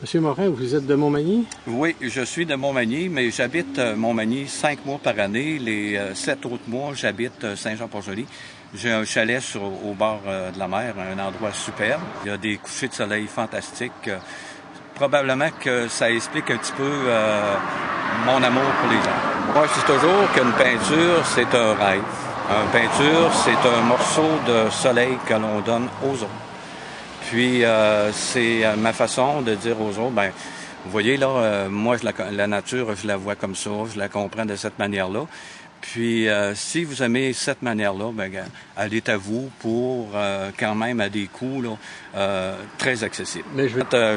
Monsieur Morin, vous êtes de Montmagny? Oui, je suis de Montmagny, mais j'habite Montmagny 5 mois par année. Les 7 autres mois, j'habite Saint-Jean-Port-Joli. J'ai un chalet au bord de la mer, un endroit superbe. Il y a des couchers de soleil fantastiques. Probablement que ça explique un petit peu mon amour pour les arbres. Moi, je dis toujours qu'une peinture, c'est un rêve. Une peinture, c'est un morceau de soleil que l'on donne aux autres. Puis, c'est ma façon de dire aux autres, ben, vous voyez, là, moi, la nature, je la vois comme ça, je la comprends de cette manière-là. Puis, si vous aimez cette manière-là, ben, elle est à vous pour, quand même, à des coûts là, très accessibles. Mais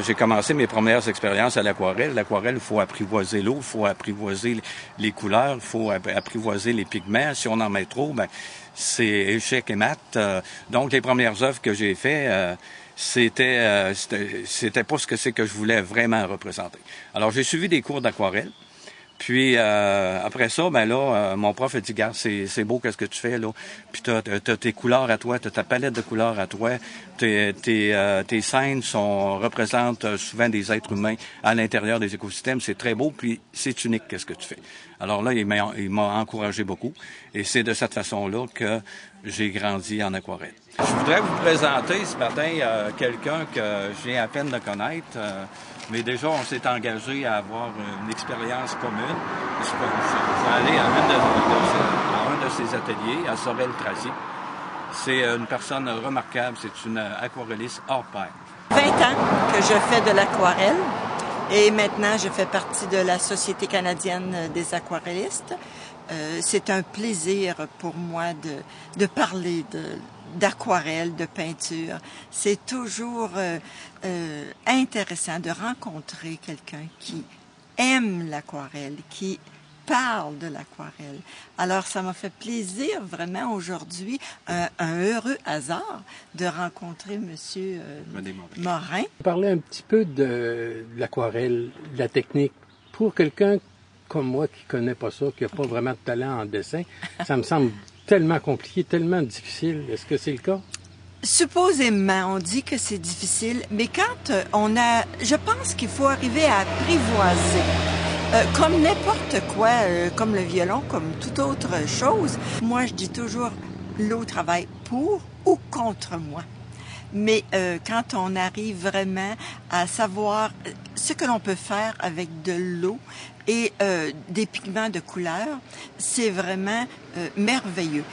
j'ai commencé mes premières expériences à l'aquarelle. L'aquarelle, il faut apprivoiser l'eau, il faut apprivoiser les couleurs, il faut apprivoiser les pigments. Si on en met trop, ben, c'est échec et mat. Donc, les premières œuvres que j'ai faites, c'était pas ce que c'est que je voulais vraiment représenter. Alors, j'ai suivi des cours d'aquarelle. Puis, après ça, ben là, mon prof a dit, regarde, c'est beau qu'est-ce que tu fais, là. Puis t'as tes couleurs à toi, t'as ta palette de couleurs à toi. Tes scènes représentent souvent des êtres humains à l'intérieur des écosystèmes. C'est très beau, puis c'est unique qu'est-ce que tu fais. Alors là, il m'a encouragé beaucoup. Et c'est de cette façon-là que j'ai grandi en aquarelle. Je voudrais vous présenter ce matin quelqu'un que j'ai à peine de connaître. Mais déjà, on s'est engagé à avoir une expérience commune. Je vais aller à un de ses ateliers, à Sorel-Tracy. C'est une personne remarquable, c'est une aquarelliste hors pair. 20 ans que je fais de l'aquarelle et maintenant je fais partie de la Société canadienne des aquarellistes. C'est un plaisir pour moi de parler d'aquarelle, de peinture. C'est toujours intéressant de rencontrer quelqu'un qui aime l'aquarelle, qui parle de l'aquarelle. Alors, ça m'a fait plaisir vraiment aujourd'hui, un heureux hasard, de rencontrer Monsieur Morin. Parler un petit peu de l'aquarelle, de la technique. Pour quelqu'un comme moi qui connaît pas ça, qui n'a pas vraiment de talent en dessin, ça me semble tellement compliqué, tellement difficile. Est-ce que c'est le cas? Supposément, on dit que c'est difficile, mais quand je pense qu'il faut arriver à apprivoiser. Comme n'importe quoi, comme le violon, comme toute autre chose, moi je dis toujours, l'eau travaille pour ou contre moi. Mais quand on arrive vraiment à savoir ce que l'on peut faire avec de l'eau et des pigments de couleur, c'est vraiment merveilleux.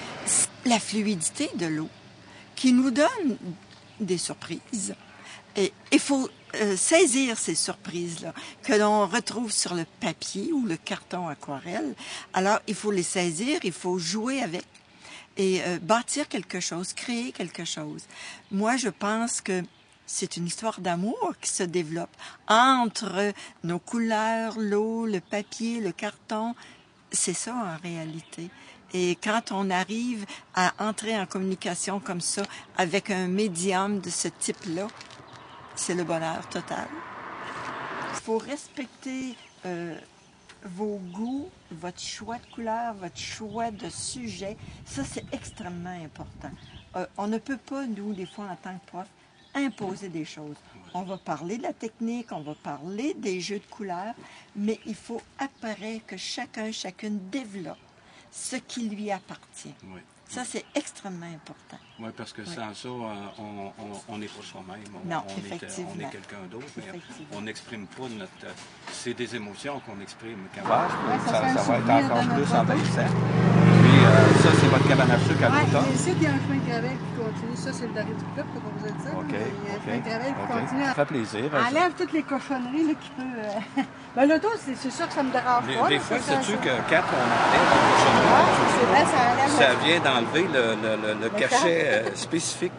La fluidité de l'eau qui nous donne des surprises. Et il faut saisir ces surprises-là que l'on retrouve sur le papier ou le carton aquarelle. Alors, il faut les saisir, il faut jouer avec et bâtir quelque chose, créer quelque chose. Moi, je pense que c'est une histoire d'amour qui se développe entre nos couleurs, l'eau, le papier, le carton. C'est ça en réalité. Et quand on arrive à entrer en communication comme ça avec un médium de ce type-là, c'est le bonheur total. Il faut respecter vos goûts, votre choix de couleur, votre choix de sujet. Ça, c'est extrêmement important. On ne peut pas, nous, des fois, en tant que prof, imposer des choses. On va parler de la technique, on va parler des jeux de couleurs, mais il faut après que chacune développe ce qui lui appartient. Oui. Ça, c'est extrêmement important. Oui, parce que sans ça, on n'est pas soi-même. Non, effectivement. On est quelqu'un d'autre, mais on n'exprime pas notre... C'est des émotions qu'on exprime. Ça va être encore plus envahissant. Puis ça, c'est votre cabane à sucre à l'automne. Ici, il y a un chemin de gravel qui continue. Ça, c'est le dernier du club, comme vous êtes dit. OK. Il y a un chemin de gravel qui continue. Ça fait plaisir. Enlève toutes les cochonneries là, qui peut... Ben, l'auto, c'est sûr que ça me dérange pas. Des fois, sais-tu que quand on enlève la cochonnerie, ça vient d'enlever le cachet spécifique